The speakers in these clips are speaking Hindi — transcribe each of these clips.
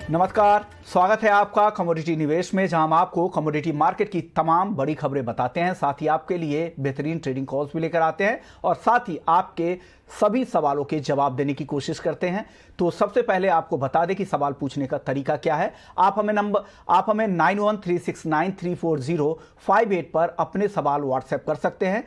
नमस्कार, स्वागत है आपका कमोडिटी निवेश में, जहां हम आपको कमोडिटी मार्केट की तमाम बड़ी खबरें बताते हैं, साथ ही आपके लिए बेहतरीन ट्रेडिंग कॉल्स भी लेकर आते हैं और साथ ही आपके सभी सवालों के जवाब देने की कोशिश करते हैं। तो सबसे पहले आपको बता दें कि सवाल पूछने का तरीका क्या है। आप हमें 9136934058 पर अपने सवाल व्हाट्सएप कर सकते हैं।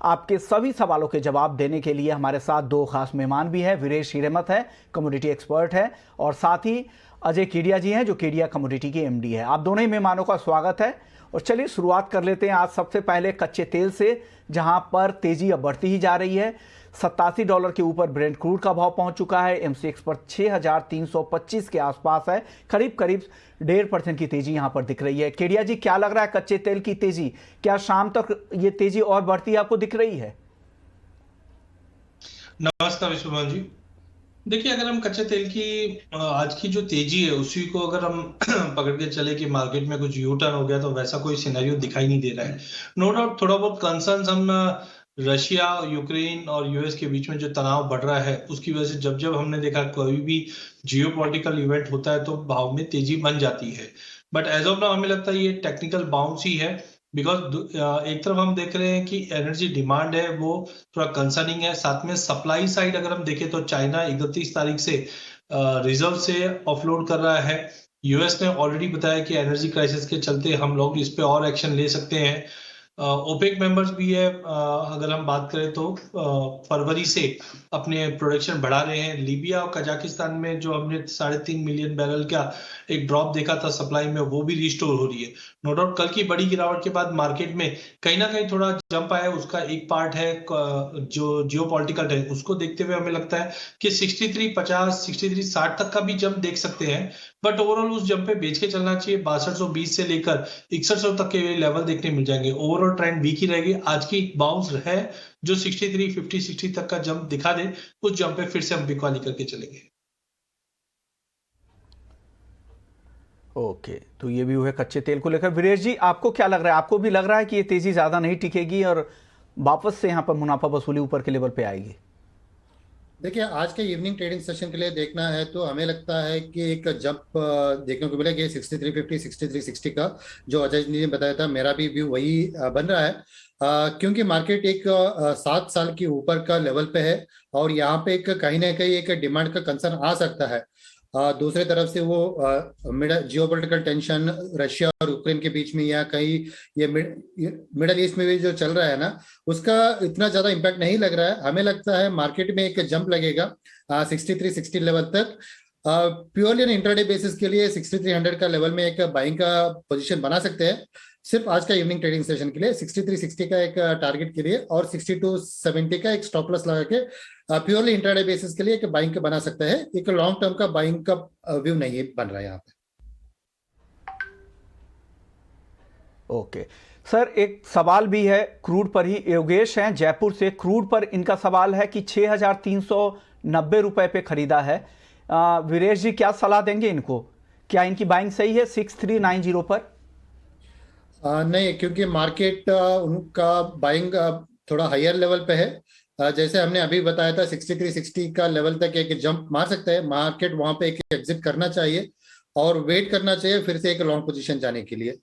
आपके सभी सवालों के जवाब देने के लिए हमारे साथ दो खास मेहमान भी हैं। वीरेश हिरेमत है, कमोडिटी एक्सपर्ट है, और साथ ही अजय केडिया जी हैं, जो केडिया कमोडिटी के एमडी है। आप दोनों ही मेहमानों का स्वागत है और चलिए शुरुआत कर लेते हैं आज सबसे पहले कच्चे तेल से, जहां पर तेजी अब बढ़ती ही जा रही है। $87 के ऊपर ब्रेंट क्रूड का भाव पहुंच चुका है। एमसीएक्स पर 6325 के आसपास है, करीब 1.5% की तेजी यहां पर दिख रही है। केडिया जी, क्या लग रहा है कच्चे तेल की तेजी, क्या शाम तक ये तेजी और बढ़ती आपको दिख रही है? नमस्कार विश्वभान जी। देखिए, अगर हम कच्चे तेल की आज की जो तेजी है उसी को अगर हम पकड़ के चले कि मार्केट में कुछ यू टर्न हो गया, तो वैसा कोई सिनेरियो दिखाई नहीं दे रहा है। नो डाउट थोड़ा बहुत कंसर्न्स हम रशिया, यूक्रेन और यूएस के बीच में जो तनाव बढ़ रहा है उसकी वजह से जब जब हमने देखा कोई भी जियोपॉलिटिकल इवेंट होता है तो भाव में तेजी बन जाती है। बट एज ऑफ नाउ हमें लगता है ये टेक्निकल बाउंस ही है, बिकॉज एक तरफ हम देख रहे हैं कि एनर्जी डिमांड है वो थोड़ा कंसर्निंग है, साथ में सप्लाई साइड अगर हम देखें तो चाइना 31 तारीख से रिजर्व से ऑफलोड कर रहा है। यूएस ने ऑलरेडी बताया कि एनर्जी क्राइसिस के चलते हम लोग इस पे और एक्शन ले सकते हैं। ओपेक मेंबर्स भी है, अगर हम बात करें तो फरवरी से अपने प्रोडक्शन बढ़ा रहे हैं। लीबिया और कजाकिस्तान में जो हमने 3.5 मिलियन बैरल का एक ड्रॉप देखा था सप्लाई में, वो भी रिस्टोर हो रही है। नो डाउट कल की बड़ी गिरावट के बाद मार्केट में कहीं ना कहीं थोड़ा जंप आया, उसका एक पार्ट है जो जियोपॉलिटिकल है, उसको देखते हुए हमें लगता है कि 63.50 63.60 तक का भी जंप देख सकते हैं। बट ओवरऑल उस जंप पे बेच के चलना चाहिए। 6220 से लेकर 6100 तक के लेवल देखने मिल जाएंगे। ओवरऑल ट्रेंड वीक ही रहेगी। आज की बाउंस है जो 6350 60 तक का जंप दिखा दे, उस जंप पे फिर से हम बिकवाली करके चलेंगे। ओके, तो ये भी हुए कच्चे तेल को लेकर। वीरेश जी, आपको क्या लग रहा है? आपको भी लग रहा है कि ये तेजी ज्यादा नहीं टिकेगी और वापस से यहां पर मुनाफा वसूली ऊपर के लेवल पे आएगी? देखिए, आज के इवनिंग ट्रेडिंग सेशन के लिए देखना है तो हमें लगता है कि एक जंप देखने को मिलेगा 6350 6360 का, जो अजय जी ने बताया था। मेरा भी व्यू वही बन रहा है, क्योंकि मार्केट एक 7 साल के ऊपर का लेवल पे है और यहाँ पे एक कहीं ना कहीं एक डिमांड का कंसर्न आ सकता है। दूसरे तरफ से वो जियोपॉलिटिकल टेंशन रशिया और यूक्रेन के बीच में या कहीं ये मिडल ईस्ट में भी जो चल रहा है ना, उसका इतना ज्यादा इम्पैक्ट नहीं लग रहा है। हमें लगता है मार्केट में एक जंप लगेगा 6360 लेवल तक। प्योरली इंट्राडे बेसिस के लिए 6300 का लेवल में एक बाइंग का पोजीशन बना सकते हैं। सिर्फ आज का इवनिंग ट्रेडिंग सेशन के लिए 6360 का एक टारगेट के लिए और 6270 का एक स्टॉप लॉस लगा के प्योरली इंट्राडे बेसिस के लिए एक बाइंग का बना सकता है। एक लॉन्ग टर्म का बाइंग का व्यू नहीं बन रहा है यहाँ पे। ओके सर, एक सवाल भी है क्रूड पर ही। योगेश हैं जयपुर से, क्रूड पर इनका सवाल है कि 6390 रुपए पे खरीदा है। वीरेश जी, क्या सलाह देंगे इनको? क्या इनकी बाइंग सही है 6390 पर? नहीं, क्योंकि मार्केट उनका बाइंग थोड़ा हायर लेवल पे है। जैसे हमने अभी बताया था 6360 का लेवल तक एक जंप मार सकता है मार्केट, वहां पे एक एग्जिट करना चाहिए और वेट करना चाहिए फिर से एक लॉन्ग पोजीशन जाने के लिए।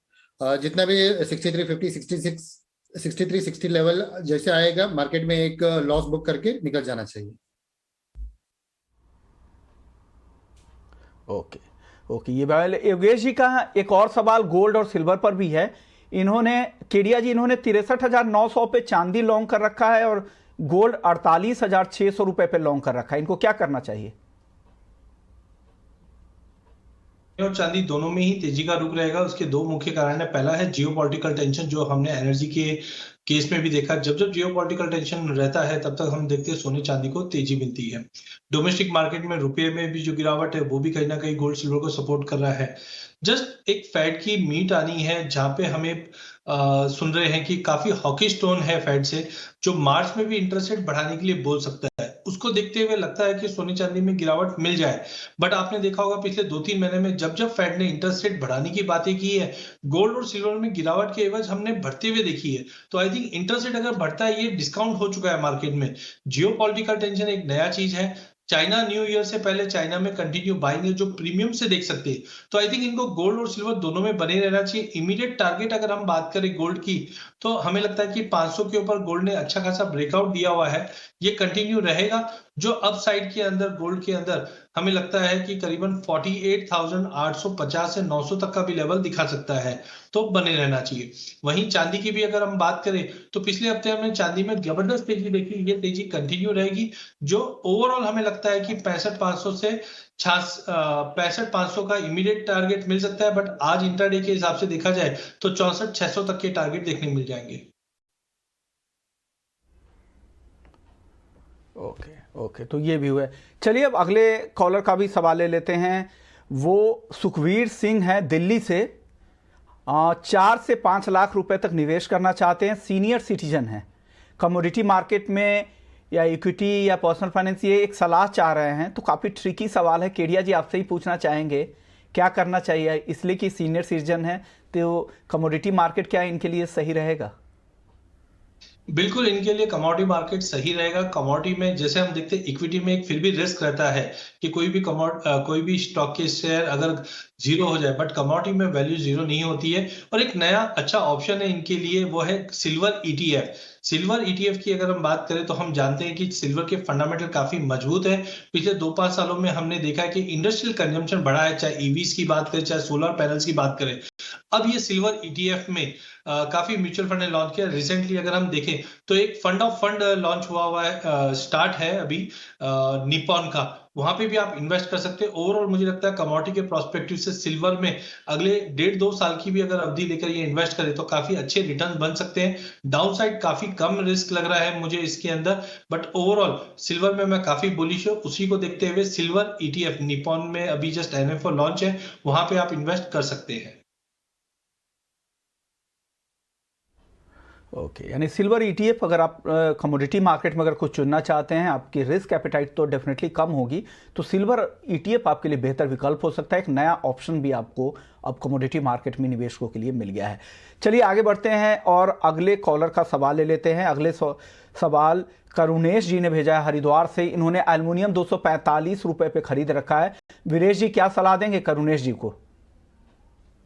जितना भी 6350 6360 लेवल जैसे आएगा, मार्केट में एक लॉस बुक करके निकल जाना चाहिए। ओके ओके, ये योगेश जी का एक और सवाल गोल्ड और सिल्वर पर भी है। केडिया जी, इन्होंने 63,900 पे चांदी लॉन्ग कर रखा है और गोल्ड 48,600 रुपए पे लॉन्ग कर रखा है। इनको क्या करना चाहिए? और चांदी दोनों में ही तेजी का रुख रहेगा। उसके दो मुख्य कारण है। पहला है जियोपॉलिटिकल टेंशन, जो हमने एनर्जी के केस में भी देखा। जब जब जियोपॉलिटिकल टेंशन रहता है तब तक हम देखते हैं सोने चांदी को तेजी मिलती है। डोमेस्टिक मार्केट में रुपये में भी जो गिरावट है वो भी कहीं ना कहीं गोल्ड सिल्वर को सपोर्ट कर रहा है। जस्ट एक फेड की मीट आनी है जहां पे हमें सुन रहे हैं कि काफी हॉकिश टोन है फेड से, जो मार्च में भी इंटरेस्ट रेट बढ़ाने के लिए बोल सकता है। उसको देखते हुए लगता है कि सोने चांदी में गिरावट मिल जाए। बट आपने देखा होगा पिछले 2-3 महीने में जब जब फेड ने इंटरेस्ट रेट बढ़ाने की बातें की है, गोल्ड और सिल्वर में गिरावट के एवज हमने बढ़ते हुए देखी है। तो आई थिंक इंटरेस्ट रेट अगर बढ़ता है, ये डिस्काउंट हो चुका है मार्केट में। जियोपॉलिटिकल टेंशन एक नया चीज है चाइना न्यू ईयर से पहले चाइना में कंटिन्यू बाइंग है जो प्रीमियम से देख सकते हैं। तो आई थिंक इनको गोल्ड और सिल्वर दोनों में बने रहना चाहिए। इमीडिएट टारगेट अगर हम बात करें गोल्ड की, तो हमें लगता है कि 500 के ऊपर गोल्ड ने अच्छा खासा ब्रेकआउट दिया हुआ है, ये कंटिन्यू रहेगा। जो अप साइड के अंदर गोल्ड के अंदर हमें लगता है कि करीबन 48,850 से 900 तक का भी लेवल दिखा सकता है, तो बने रहना चाहिए। वहीं चांदी की भी अगर हम बात करें, तो पिछले हफ्ते हमने चांदी में जबरदस्त तेजी देखी, ये तेजी कंटिन्यू रहेगी। जो ओवरऑल हमें लगता है कि 65,500 से 65,500 का इमीडिएट टारगेट मिल सकता है, बट आज इंट्राडे के हिसाब से देखा जाए तो 64,600 तक के टारगेट देखने मिल जाएंगे। ओके ओके, तो ये भी हुआ। चलिए अब अगले कॉलर का भी सवाल ले लेते हैं। वो सुखवीर सिंह है दिल्ली से। 4 से 5 लाख रुपए तक निवेश करना चाहते हैं, सीनियर सिटीजन हैं, कमोडिटी मार्केट में या इक्विटी या पर्सनल फाइनेंस, ये एक सलाह चाह रहे हैं। तो काफ़ी ट्रिकी सवाल है, केडिया जी आपसे ही पूछना चाहेंगे क्या करना चाहिए, इसलिए कि सीनियर सिटीजन है, तो कमोडिटी मार्केट क्या इनके लिए सही रहेगा? बिल्कुल, इनके लिए कमोडिटी मार्केट सही रहेगा। कमोडिटी में जैसे हम देखते हैं, इक्विटी में एक फिर भी रिस्क रहता है कि कोई भी स्टॉक के शेयर अगर जीरो हो जाए, बट कमोडिटी में वैल्यू जीरो नहीं होती है। और एक नया अच्छा ऑप्शन है इनके लिए, वो है सिल्वर ईटीएफ। सिल्वर ईटीएफ की अगर हम बात करें तो हम जानते हैं कि सिल्वर के फंडामेंटल काफी मजबूत है। पिछले 2-5 सालों में हमने देखा है कि इंडस्ट्रियल कंजम्पशन बढ़ा है, चाहे ईवीज की बात करें, चाहे सोलर पैनल्स की बात करें। अब ये सिल्वर ईटीएफ में काफी म्यूचुअल फंड ने लॉन्च किया रिसेंटली। अगर हम देखें तो एक फंड ऑफ फंड लॉन्च हुआ है, स्टार्ट है अभी निपॉन का, वहां पे भी आप इन्वेस्ट कर सकते हैं। ओवरऑल मुझे लगता है कमोडिटी के प्रोस्पेक्टिव से सिल्वर में अगले 1.5-2 साल की भी अगर अवधि लेकर ये इन्वेस्ट करें तो काफी अच्छे रिटर्न बन सकते हैं। डाउन साइड काफी कम रिस्क लग रहा है मुझे इसके अंदर, बट ओवरऑल सिल्वर में मैं काफी बुलिश हूँ। उसी को देखते हुए सिल्वर ईटीएफ निपॉन में अभी जस्ट एनएफओ लॉन्च है, वहां पे आप इन्वेस्ट कर सकते हैं। ओके, यानी सिल्वर ईटीएफ अगर आप कमोडिटी मार्केट में अगर कुछ चुनना चाहते हैं, आपकी रिस्क एपेटाइट तो डेफिनेटली कम होगी, तो सिल्वर ईटीएफ आपके लिए बेहतर विकल्प हो सकता है। एक नया ऑप्शन भी आपको अब कमोडिटी मार्केट में निवेशकों के लिए मिल गया है। चलिए आगे बढ़ते हैं और अगले कॉलर का सवाल ले लेते हैं। अगले सवाल करुणेश जी ने भेजा है हरिद्वार से। इन्होंने एल्युमिनियम 245 रुपए पे खरीद रखा है। वीरेश जी क्या सलाह देंगे करुणेश जी को?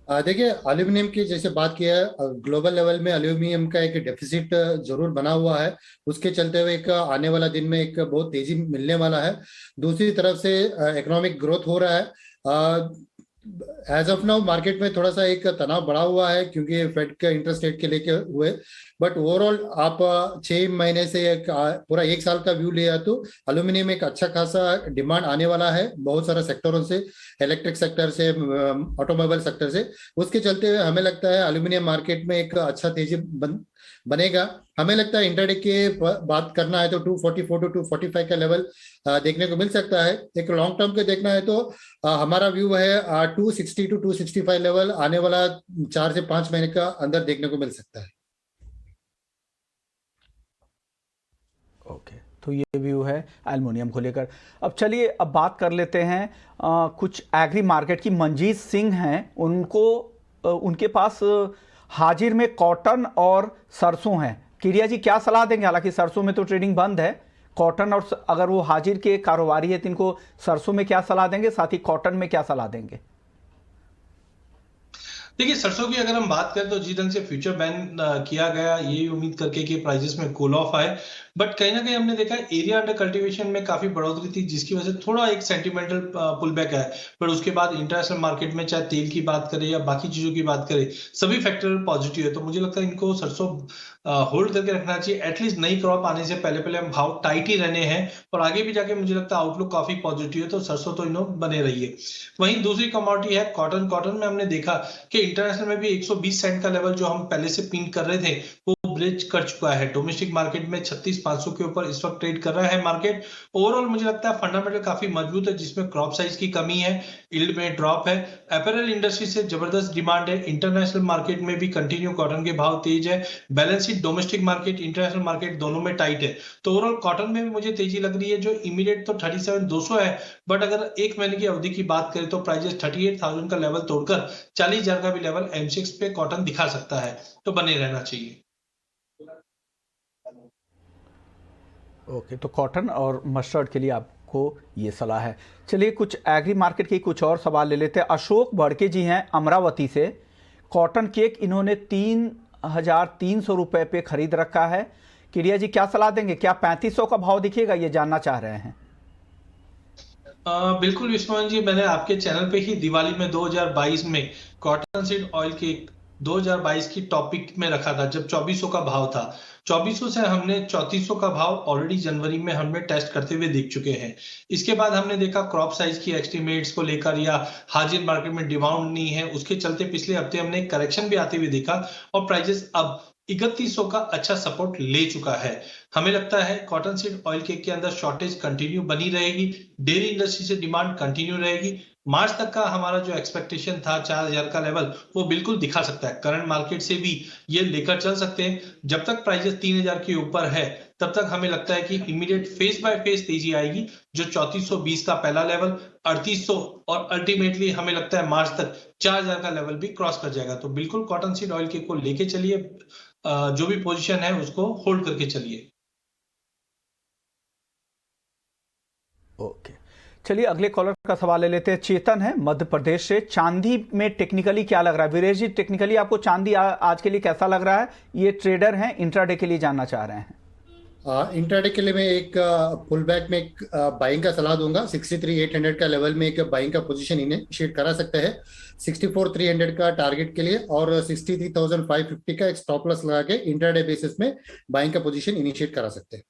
देखिए, एल्यूमिनियम की जैसे बात किया है, ग्लोबल लेवल में एल्यूमिनियम का एक डेफिसिट जरूर बना हुआ है। उसके चलते हुए एक आने वाला दिन में एक बहुत तेजी मिलने वाला है। दूसरी तरफ से इकोनॉमिक ग्रोथ हो रहा है। एज ऑफ नाउ मार्केट में थोड़ा सा एक तनाव बढ़ा हुआ है क्योंकि फेड के इंटरेस्ट रेट के लेके हुए, बट ओवरऑल आप 6 महीने से पूरा 1 साल का व्यू लिया तो एल्यूमिनियम एक अच्छा खासा डिमांड आने वाला है बहुत सारे सेक्टरों से, इलेक्ट्रिक सेक्टर से, ऑटोमोबाइल सेक्टर से। उसके चलते हुए हमें लगता है एल्यूमिनियम मार्केट में एक अच्छा तेजी बनेगा। हमें लगता है इंट्राडे के बात करना है तो 244 टू 245 का लेवल देखने को मिल सकता है। एक लॉन्ग टर्म के देखना है तो हमारा व्यू है 260 टू 265 लेवल आने वाला 4 से 5 महीने का अंदर देखने को मिल सकता है। ओके, तो ये व्यू है एल्युमिनियम को लेकर। अब चलिए अब बात कर लेते हैं कुछ एग्री मार्केट की। मंजीत सिंह हैं, उनके पास हाजिर में कॉटन और सरसों है। किरिया जी क्या सलाह देंगे? हालांकि सरसों में तो ट्रेडिंग बंद है, कॉटन और अगर वो हाजिर के कारोबारी है तो इनको सरसों में क्या सलाह देंगे, साथ ही कॉटन में क्या सलाह देंगे? देखिए, सरसों की अगर हम बात करें तो जिस ढंग से फ्यूचर बैन किया गया, यही उम्मीद करके कि प्राइसेस में कूल ऑफ आए, बट कहीं ना कहीं हमने देखा एरिया अंडर कल्टीवेशन में काफी बढ़ोतरी थी, जिसकी वजह से थोड़ा एक सेंटिमेंटल पुल बैक है। पर उसके बाद इंटरनेशनल मार्केट में चाहे तेल की बात करें या बाकी चीजों की बात करें, सभी फैक्टर पॉजिटिव है। तो मुझे लगता है इनको सरसों होल्ड करके रखना चाहिए। एटलीस्ट नई क्रॉप आने से पहले पहले हम भाव टाइट ही रहने हैं, और आगे भी जाके मुझे लगता है आउटलुक काफी पॉजिटिव है, तो सरसों तो इन्हों बने रही है। वहीं दूसरी कमोडिटी है कॉटन। कॉटन में हमने देखा कि इंटरनेशनल में भी 120 सेंट का लेवल जो हम पहले से पिन कर रहे थे वो ब्रेच कर चुका है। डोमेस्टिक मार्केट में 36,500 के ऊपर इस वक्त ट्रेड कर रहा है मार्केट। ओवरऑल मुझे लगता है फंडामेंटल काफी मजबूत है, जिसमें क्रॉप साइज की कमी है, यील्ड में ड्रॉप है, अपैरेल इंडस्ट्री से जबरदस्त डिमांड है, इंटरनेशनल मार्केट में भी कंटिन्यू कॉटन के भाव तेज है, balance sheet domestic market international market दोनों में टाइट है। तो ओवरऑल कॉटन में भी मुझे तेजी लग रही है। जो इमीडिएट तो 37,200 है, बट अगर 1 महीने की अवधि की बात करें तो प्राइजेस 38,000 का लेवल तोड़कर 40,000 का भी लेवल M6 पे कॉटन दिखा सकता है, तो बने रहना चाहिए। ओके, तो कॉटन और मस्टर्ड के लिए आप को ये सलाह है। चलिए कुछ एग्री मार्केट के कुछ और सवाल ले लेते हैं। अशोक भड़के जी हैं अमरावती से। कॉटन केक इन्होंने 3,300 रुपये पे खरीद रखा है। किडिया जी क्या सलाह देंगे, क्या 3500 का भाव दिखेगा, ये जानना चाह रहे हैं। बिल्कुल विश्वनाथ जी, मैंने आपके चैनल पे ही दिवाली में 2022 में कॉटन सीड ऑयल के 2022 की टॉपिक में रखा था, जब 2400 का भाव था। 2400 से हमने 3400 का भाव ऑलरेडी जनवरी में हमने टेस्ट करते हुए देख चुके हैं। इसके बाद हमने देखा क्रॉप साइज की एस्टिमेट्स को लेकर या हाजिर मार्केट में डिमांड नहीं है, उसके चलते पिछले हफ्ते हमने करेक्शन भी आते हुए देखा और प्राइजेस अब 3100 का अच्छा सपोर्ट ले चुका है। हमें लगता है कॉटन सीड ऑयल केक के अंदर शॉर्टेज कंटिन्यू बनी रहेगी, डेयरी इंडस्ट्री से डिमांड कंटिन्यू रहेगी। मार्च तक का हमारा जो एक्सपेक्टेशन था 4000 का लेवल, वो बिल्कुल दिखा सकता है। करंट मार्केट से भी ये लेकर चल सकते हैं। जब तक प्राइजेस 3000 के ऊपर है तब तक हमें लगता है कि इमीडिएट फेस बाय फेस तेजी आएगी, जो 3420 का पहला लेवल, 3800 और अल्टीमेटली हमें लगता है मार्च तक 4000 का लेवल भी क्रॉस कर जाएगा। तो बिल्कुल कॉटन सीड ऑयल केक को लेके चलिए, जो भी पोजीशन है उसको होल्ड करके चलिए। ओके, चलिए अगले कॉलर का सवाल ले लेते हैं। चेतन है मध्य प्रदेश से। चांदी में टेक्निकली क्या लग रहा है? वीरेश जी, टेक्निकली आपको चांदी आज के लिए कैसा लग रहा है? ये ट्रेडर हैं, इंट्राडे के लिए जानना चाह रहे हैं। इंट्राडे के लिए मैं एक पुल बैक में एक बाइंग का सलाह दूंगा। 63,800 का लेवल में एक बाइंग का पोजीशन इनिशिएट करा सकते हैं 64,300 का टारगेट के लिए, और 63,550 का एक स्टॉप लॉस लगा के इंट्राडे बेसिस में बाइंग का पोजीशन इनिशिएट करा सकते हैं।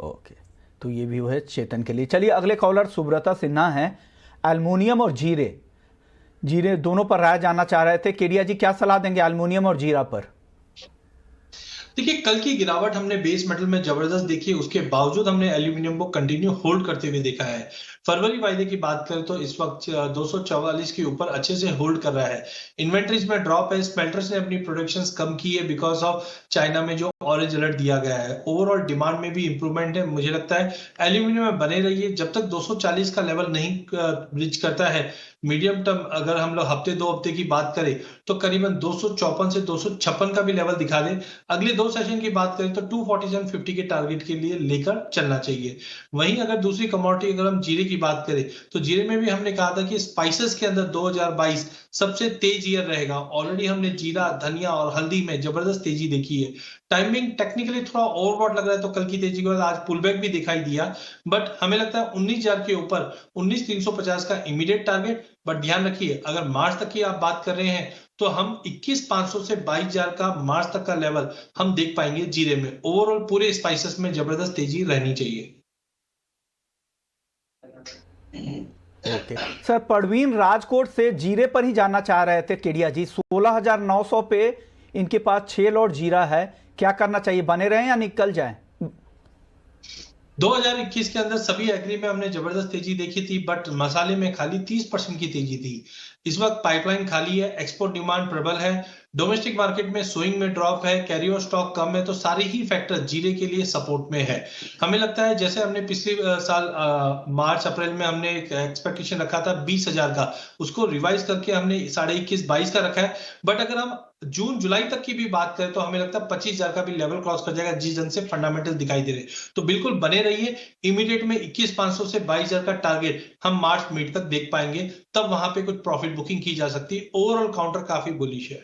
ओके, तो ये भी वो है चेतन के लिए। चलिए अगले कॉलर सुब्रता सिन्हा है। एल्युमिनियम और जीरे दोनों पर राय जानना चाह रहे थे। केडिया जी क्या सलाह देंगे एल्युमिनियम और जीरा पर? देखिए, कल की गिरावट हमने बेस मेटल में जबरदस्त देखी है, उसके बावजूद हमने एल्यूमिनियम को कंटिन्यू होल्ड करते हुए देखा है। फरवरी वायदे की बात करें तो इस वक्त 244 के ऊपर अच्छे से होल्ड कर रहा है। इन्वेंट्रीज में ड्रॉप है, स्मेल्टर्स ने अपनी प्रोडक्शंस कम की है बिकॉज ऑफ चाइना में जो ऑरेंज अलर्ट दिया गया है। ओवरऑल डिमांड में भी इंप्रूवमेंट है। मुझे लगता है एल्यूमिनियम में बने रहिए जब तक 240 का लेवल नहीं ब्रिज करता है। मीडियम टर्म अगर हम लोग हफ्ते 2 हफ्ते की बात करें तो करीबन 254 से 256 का भी लेवल दिखा दे। अगले 2 सेशन की बात करें तो 247.50 के टारगेट के लिए लेकर चलना चाहिए। वहीं अगर दूसरी कमोडिटी अगर हम जीरे की बात करें तो जीरे में भी हमने कहा था कि स्पाइसेस के अंदर 2022 सबसे तेज ईयर रहेगा। ऑलरेडी हमने जीरा, धनिया और हल्दी में जबरदस्त तेजी देखी है। टाइमिंग टेक्निकली थोड़ा ओवरबॉट लग रहा है, तो कल की तेजी के बाद आज पुलबैक भी दिखाई दिया, बट हमें लगता है 19,000 के ऊपर 19,350 का इमीडिएट टारगेट। बट ध्यान रखिए, अगर मार्च तक की आप बात कर रहे हैं तो हम 21,500 से 22,000 का मार्च तक का लेवल हम देख पाएंगे जीरे में। ओवरऑल पूरे स्पाइसेस में जबरदस्त तेजी रहनी चाहिए। ओके सर, परवीन राजकोट से जीरे पर ही जानना चाह रहे थे केडिया जी। 16,900 पे इनके पास 6 लॉट जीरा है, क्या करना चाहिए? बने रहें या निकल जाएं? 2021 के अंदर सभी एग्री में हमने जबरदस्त तेजी देखी थी, बट मसाले में खाली 30% की तेजी थी। इस वक्त पाइपलाइन खाली है, एक्सपोर्ट डिमांड प्रबल है, डोमेस्टिक मार्केट में स्विंग में ड्रॉप है, कैरी ओवर स्टॉक कम है, तो सारे ही फैक्टर जीरे के लिए सपोर्ट में है। हमें लगता है जैसे हमने पिछले साल मार्च अप्रैल में हमने एक एक्सपेक्टेशन रखा था 20,000 का, उसको रिवाइज करके हमने 21,500-22 का रखा है। बट अगर हम जून जुलाई तक की भी बात करें तो हमें लगता है 25,000 का भी लेवल क्रॉस कर जाएगा, जिस ढंग से फंडामेंटल दिखाई दे रहे। तो बिल्कुल बने रहिए। इमीडिएट में 21,500 से 22,000 का टारगेट हम मार्च मिड तक देख पाएंगे, तब वहां पे कुछ प्रॉफिट बुकिंग की जा सकती है। ओवरऑल काउंटर काफी बुलिश है।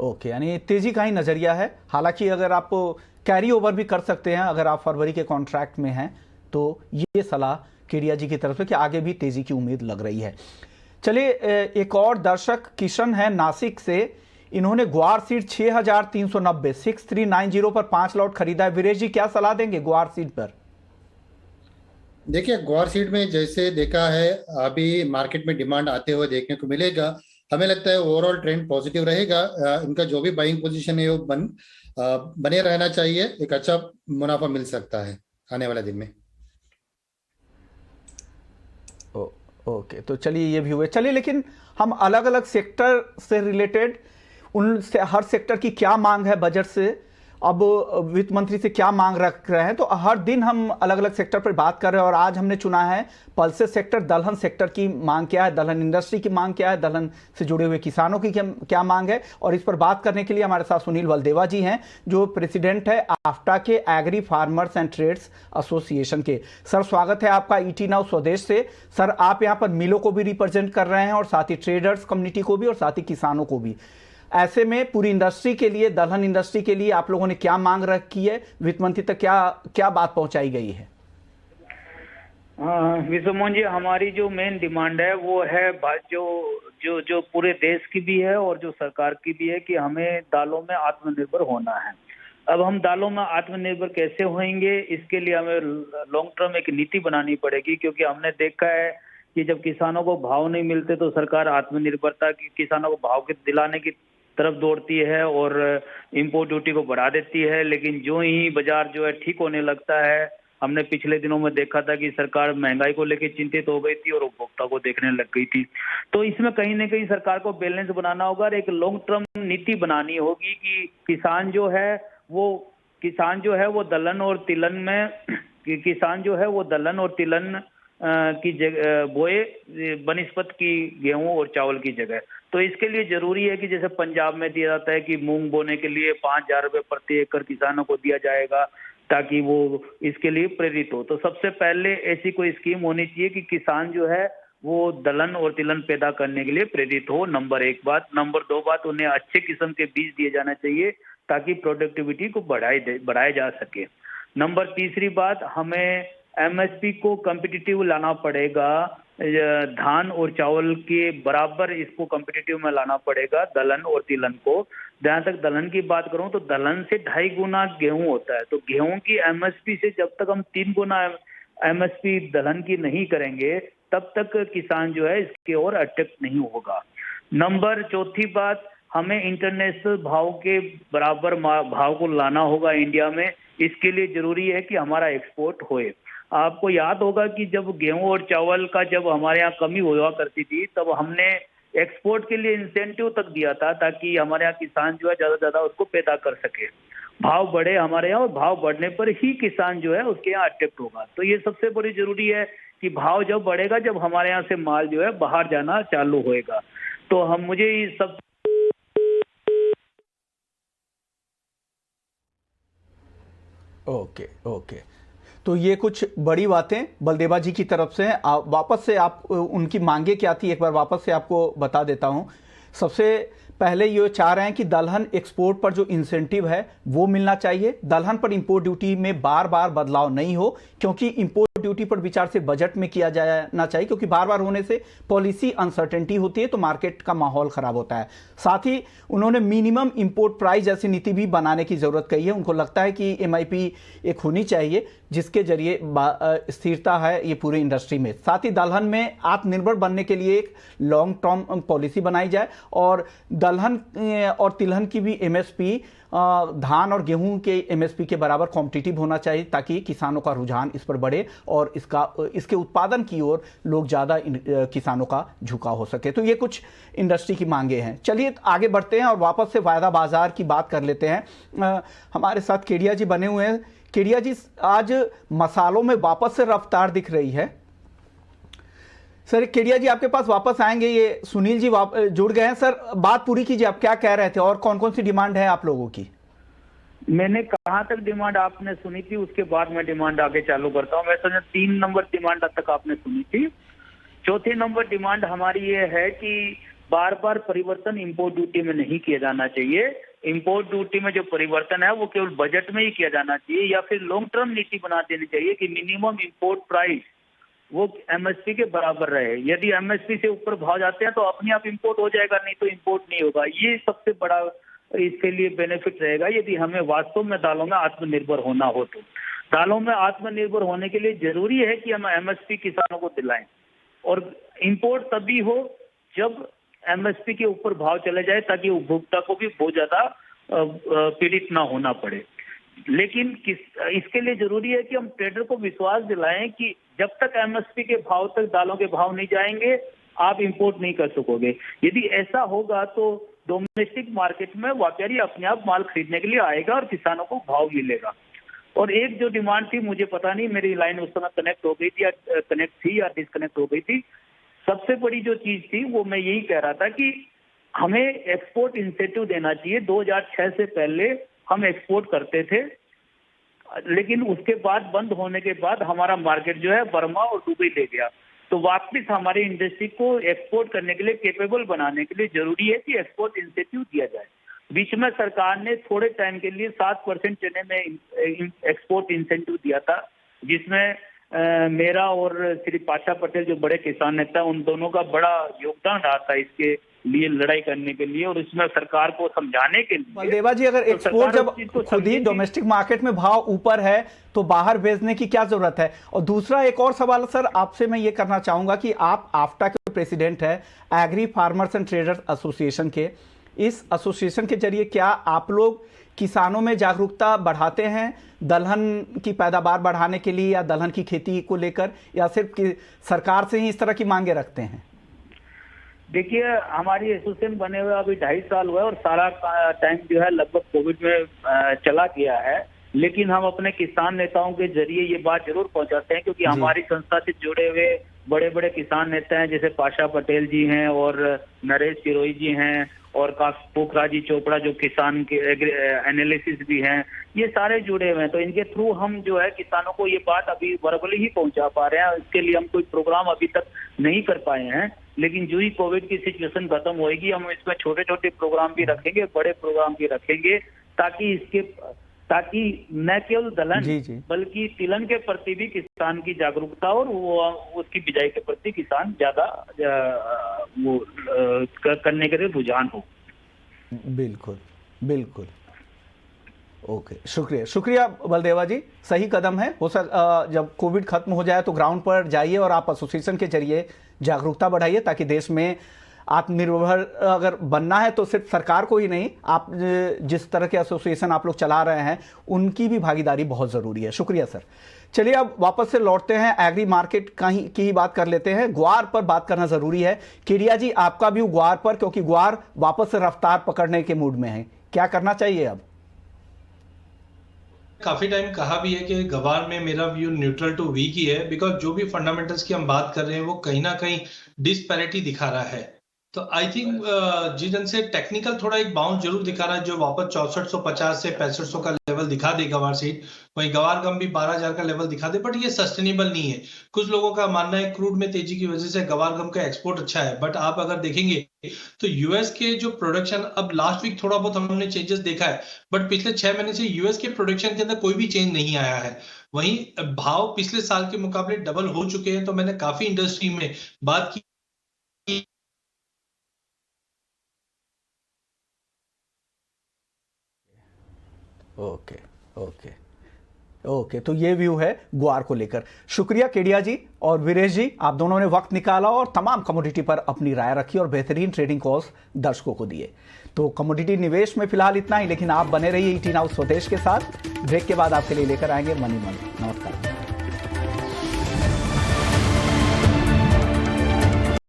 ओके, यानी तेजी का ही नजरिया है। हालांकि अगर आप कैरी ओवर भी कर सकते हैं अगर आप फरवरी के कॉन्ट्रैक्ट में हैं, तो ये सलाह केडिया जी की तरफ से कि आगे भी तेजी की उम्मीद लग रही है। चलिए एक और दर्शक किशन है नासिक से। इन्होंने ग्वार सीड 6,390 6390 पर 5 लॉट खरीदा है। वीरेश जी क्या सलाह देंगे ग्वार सीड पर? देखिए, ग्वार सीड में जैसे देखा है अभी मार्केट में डिमांड आते हुए देखने को मिलेगा। हमें लगता है ओवरऑल ट्रेंड पॉजिटिव रहेगा। इनका जो भी बाइंग पोजीशन है वो बने रहना चाहिए। एक अच्छा मुनाफा मिल सकता है आने वाले दिन में। ओके, तो चलिए ये भी हुए। चलिए, लेकिन हम अलग अलग सेक्टर से रिलेटेड उन से हर सेक्टर की क्या मांग है बजट से, अब वित्त मंत्री से क्या मांग रख रहे हैं, तो हर दिन हम अलग अलग सेक्टर पर बात कर रहे हैं और आज हमने चुना है पल्सेस सेक्टर। दलहन सेक्टर की मांग क्या है, दलहन इंडस्ट्री की मांग क्या है, दलहन से जुड़े हुए किसानों की क्या मांग है। और इस पर बात करने के लिए हमारे साथ सुनील बलदेवा जी हैं, जो प्रेसिडेंट है आफ्टा के agri farmers and trades association के। सर, स्वागत है आपका ईटी नाउ स्वदेश से। सर, आप यहाँ पर मिलों को भी रिप्रेजेंट कर रहे हैं और साथ ही ट्रेडर्स कम्युनिटी को भी और साथ ही किसानों को भी। ऐसे में पूरी इंडस्ट्री के लिए, दलहन इंडस्ट्री के लिए आप लोगों ने क्या मांग रखी है, वित्त मंत्री तक क्या बात पहुंचाई गई है? विश्वमोहन जी, हमारी जो मेन डिमांड है वो है जो पूरे देश की भी है और जो सरकार की भी है कि हमें दालों में आत्मनिर्भर होना है। अब हम दालों में आत्मनिर्भर कैसे होंगे, इसके लिए हमें लॉन्ग टर्म एक नीति बनानी पड़ेगी, क्योंकि हमने देखा है कि जब किसानों को भाव नहीं मिलते तो सरकार आत्मनिर्भरता की, किसानों को भाव के दिलाने की तरफ दौड़ती है और इंपोर्ट ड्यूटी को बढ़ा देती है। लेकिन जो ही बाजार जो है ठीक होने लगता है, हमने पिछले दिनों में देखा था कि सरकार महंगाई को लेकर चिंतित हो गई थी और उपभोक्ता को देखने लग गई थी। तो इसमें कहीं ना कहीं सरकार को बैलेंस बनाना होगा और एक लॉन्ग टर्म नीति बनानी होगी कि किसान जो है वो दलहन और तिलहन में की जगह बोए बनस्पत की गेहूं और चावल की जगह। तो इसके लिए जरूरी है कि जैसे पंजाब में दिया जाता है कि मूंग बोने के लिए 5,000 रुपये प्रति एकड़ किसानों को दिया जाएगा ताकि वो इसके लिए प्रेरित हो। तो सबसे पहले ऐसी कोई स्कीम होनी चाहिए कि किसान जो है वो दलहन और तिलहन पैदा करने के लिए प्रेरित हो, नंबर 1 बात। नंबर 2 बात, उन्हें अच्छे किस्म के बीज दिए जाना चाहिए ताकि प्रोडक्टिविटी को बढ़ाया जा सके। नंबर 3री बात, हमें एमएसपी को कॉम्पिटिटिव लाना पड़ेगा, धान और चावल के बराबर इसको कॉम्पिटिटिव में लाना पड़ेगा, दलहन और तिलहन को। जहां तक दलहन की बात करूं तो दलहन से 2.5 गुना गेहूं होता है, तो गेहूं की एमएसपी से जब तक हम 3 गुना एमएसपी दलहन की नहीं करेंगे तब तक किसान जो है इसकी ओर अट्रैक्ट नहीं होगा। नंबर 4थी बात, हमें इंटरनेशनल भाव के बराबर भाव को लाना होगा इंडिया में। इसके लिए जरूरी है कि हमारा एक्सपोर्ट होए। आपको याद होगा कि जब गेहूं और चावल का जब हमारे यहाँ कमी हुआ करती थी तब हमने एक्सपोर्ट के लिए इंसेंटिव तक दिया था ताकि हमारे यहाँ किसान जो है ज्यादा से ज्यादा उसको पैदा कर सके। भाव बढ़े हमारे यहाँ, और भाव बढ़ने पर ही किसान जो है उसके यहाँ अट्रैक्ट होगा। तो ये सबसे बड़ी जरूरी है कि भाव जब बढ़ेगा जब हमारे यहाँ से माल जो है बाहर जाना चालू होएगा। तो मुझे ये सब ओके। तो ये कुछ बड़ी बातें बलदेवा जी की तरफ से हैं। वापस से आप उनकी मांगे क्या थी एक बार वापस से आपको बता देता हूं। सबसे पहले ये चाह रहे हैं कि दलहन एक्सपोर्ट पर जो इंसेंटिव है वो मिलना चाहिए। दलहन पर इंपोर्ट ड्यूटी में बार बार बदलाव नहीं हो, क्योंकि इंपोर्ट ड्यूटी पर विचार से बजट में किया जाना चाहिए, क्योंकि बार बार होने से पॉलिसी अनसर्टेनिटी होती है तो मार्केट का माहौल खराब होता है। साथ ही उन्होंने मिनिमम इंपोर्ट प्राइस जैसी नीति भी बनाने की जरूरत कही है। उनको लगता है कि एमआईपी एक होनी चाहिए जिसके जरिए स्थिरता है ये पूरी इंडस्ट्री में। साथ ही दलहन में आत्मनिर्भर बनने के लिए एक लॉन्ग टर्म पॉलिसी बनाई जाए और दलहन और तिलहन की भी एमएसपी धान और गेहूं के एमएसपी के बराबर कॉम्पिटिटिव होना चाहिए ताकि किसानों का रुझान इस पर बढ़े और इसके उत्पादन की ओर लोग ज़्यादा किसानों का झुकाव हो सके। तो ये कुछ इंडस्ट्री की मांगे हैं। चलिए आगे बढ़ते हैं और वापस से वायदा बाजार की बात कर लेते हैं। हमारे साथ केडिया जी बने हुए हैं। केडिया जी, आज मसालों में वापस से रफ्तार दिख रही है। सर, केडिया जी आपके पास वापस आएंगे, ये सुनील जी जुड़ गए हैं। सर, बात पूरी कीजिए, आप क्या कह रहे थे और कौन कौन सी डिमांड है आप लोगों की? मैंने कहाँ तक डिमांड आपने सुनी थी उसके बाद मैं डिमांड आगे चालू करता हूँ। मैं समझा 3 नंबर डिमांड अब तक आपने सुनी थी। 4थी नंबर डिमांड हमारी ये है कि बार बार परिवर्तन इंपोर्ट ड्यूटी में नहीं किया जाना चाहिए। इंपोर्ट ड्यूटी में जो परिवर्तन है वो केवल बजट में ही किया जाना चाहिए या फिर लॉन्ग टर्म नीति बना देनी चाहिए कि मिनिमम इंपोर्ट प्राइस वो एमएसपी के बराबर रहे। यदि एमएसपी से ऊपर भाव जाते हैं तो अपने आप इंपोर्ट हो जाएगा, नहीं तो इंपोर्ट नहीं होगा। ये सबसे बड़ा इसके लिए बेनिफिट रहेगा यदि हमें वास्तव में दालों में आत्मनिर्भर होना हो। तो दालों में आत्मनिर्भर होने के लिए जरूरी है कि हम एमएसपी किसानों को दिलाएं, और इंपोर्ट तभी हो जब एमएसपी के ऊपर भाव चले जाए ताकि उपभोक्ता को भी बहुत ज्यादा पीड़ित ना होना पड़े। लेकिन इसके लिए जरूरी है कि हम ट्रेडर को विश्वास दिलाएं कि जब तक एमएसपी के भाव तक दालों के भाव नहीं जाएंगे आप इंपोर्ट नहीं कर सकोगे। यदि ऐसा होगा तो डोमेस्टिक मार्केट में व्यापारी अपने आप माल खरीदने के लिए आएगा और किसानों को भाव मिलेगा। और एक जो डिमांड थी, मुझे पता नहीं मेरी लाइन उस समय कनेक्ट हो गई थी या कनेक्ट थी या डिस्कनेक्ट हो गई थी, सबसे बड़ी जो चीज थी वो मैं यही कह रहा था कि हमें एक्सपोर्ट इंसेंटिव देना चाहिए। 2006 से पहले हम एक्सपोर्ट करते थे, लेकिन उसके बाद बंद होने के बाद हमारा मार्केट जो है बर्मा और दुबई ले गया। तो वापस हमारी इंडस्ट्री को एक्सपोर्ट करने के लिए केपेबल बनाने के लिए जरूरी है कि एक्सपोर्ट इंसेंटिव दिया जाए। बीच में सरकार ने थोड़े टाइम के लिए 7% चने में एक्सपोर्ट इंसेंटिव दिया था, जिसमें मेरा और श्री पाशा पटेल जो बड़े किसान नेता, उन दोनों का बड़ा योगदान रहा था इसके लिए लड़ाई करने के लिए और इसमें सरकार को समझाने के लिए। बलदेवा जी, अगर एक्सपोर्ट जब खुद ही डोमेस्टिक मार्केट में भाव ऊपर है तो बाहर भेजने की क्या जरूरत है? और दूसरा एक और सवाल सर आपसे मैं ये करना चाहूंगा कि आप आफ्टा के प्रेसिडेंट है agree farmers and traders association के। इस एसोसिएशन के जरिए क्या आप लोग किसानों में जागरूकता बढ़ाते हैं दलहन की पैदावार बढ़ाने के लिए या दलहन की खेती को लेकर, या सिर्फ सरकार से ही इस तरह की मांगे रखते हैं? देखिए, हमारी एसोसिएशन बने हुए अभी 2.5 साल हुआ है और सारा टाइम जो है लगभग कोविड में चला गया है, लेकिन हम अपने किसान नेताओं के जरिए ये बात जरूर पहुंचाते हैं, क्योंकि हमारी संस्था से जुड़े हुए बड़े बड़े किसान नेता हैं, जैसे पाशा पटेल जी हैं और नरेश सिरोही जी हैं और पोखराज जी चोपड़ा जो किसान के एनालिसिस भी हैं, ये सारे जुड़े हुए हैं। तो इनके थ्रू हम जो है किसानों को ये बात अभी वर्बली ही पहुंचा पा रहे हैं। इसके लिए हम कोई प्रोग्राम अभी तक नहीं कर पाए हैं, लेकिन जो ही कोविड की सिचुएशन खत्म होगी हम इसमें छोटे छोटे प्रोग्राम भी रखेंगे, बड़े प्रोग्राम भी रखेंगे, ताकि न केवल दलहन बल्कि तिलहन के प्रति भी किसान की जागरूकता और वो उसकी बिजाई के प्रति किसान ज्यादा वो करने के लिए रुझान हो। बिल्कुल बिल्कुल, ओके, शुक्रिया बलदेवा जी, सही कदम है। हो जब कोविड खत्म हो जाए तो ग्राउंड पर जाइए और आप एसोसिएशन के जरिए जागरूकता बढ़ाइए, ताकि देश में आत्मनिर्भर अगर बनना है तो सिर्फ सरकार को ही नहीं, आप जिस तरह के एसोसिएशन आप लोग चला रहे हैं उनकी भी भागीदारी बहुत ज़रूरी है। शुक्रिया सर। चलिए अब वापस से लौटते हैं, एग्री मार्केट की ही बात कर लेते हैं। ग्वार पर बात करना ज़रूरी है। केडिया जी, आपका व्यू ग्वार पर, क्योंकि ग्वार वापस से रफ्तार पकड़ने के मूड में है, क्या करना चाहिए अब? काफी टाइम कहा भी है कि गवार में मेरा व्यू न्यूट्रल टू वीक ही है, बिकॉज जो भी फंडामेंटल्स की हम बात कर रहे हैं वो कहीं ना कहीं डिस्पैरिटी दिखा रहा है। तो आई थिंक जिस ढंग से टेक्निकल थोड़ा एक बाउंस जरूर दिखा रहा है, जो वापस 6450 से 6500 का लेवल दिखा दे गवार सीट, वहीं गवार गम भी 12000 का लेवल दिखा दे, बट ये सस्टेनेबल नहीं है। कुछ लोगों का मानना है क्रूड में तेजी की वजह से गवार गम का एक्सपोर्ट अच्छा है, बट आप अगर देखेंगे तो यूएस के जो प्रोडक्शन, अब लास्ट वीक थोड़ा बहुत हमने चेंजेस देखा है, बट पिछले 6 महीने से यूएस के प्रोडक्शन के अंदर कोई भी चेंज नहीं आया है। वहीं भाव पिछले साल के मुकाबले डबल हो चुके हैं। तो मैंने काफी इंडस्ट्री में बात की। ओके, तो ये व्यू है ग्वार को लेकर। शुक्रिया केडिया जी और वीरेश जी, आप दोनों ने वक्त निकाला और तमाम कमोडिटी पर अपनी राय रखी और बेहतरीन ट्रेडिंग कॉल्स दर्शकों को दिए। तो कमोडिटी निवेश में फिलहाल इतना ही, लेकिन आप बने रहिए 18 हाउस स्वदेश के साथ। ब्रेक के बाद आपके लिए लेकर आएंगे मनी। नमस्कार।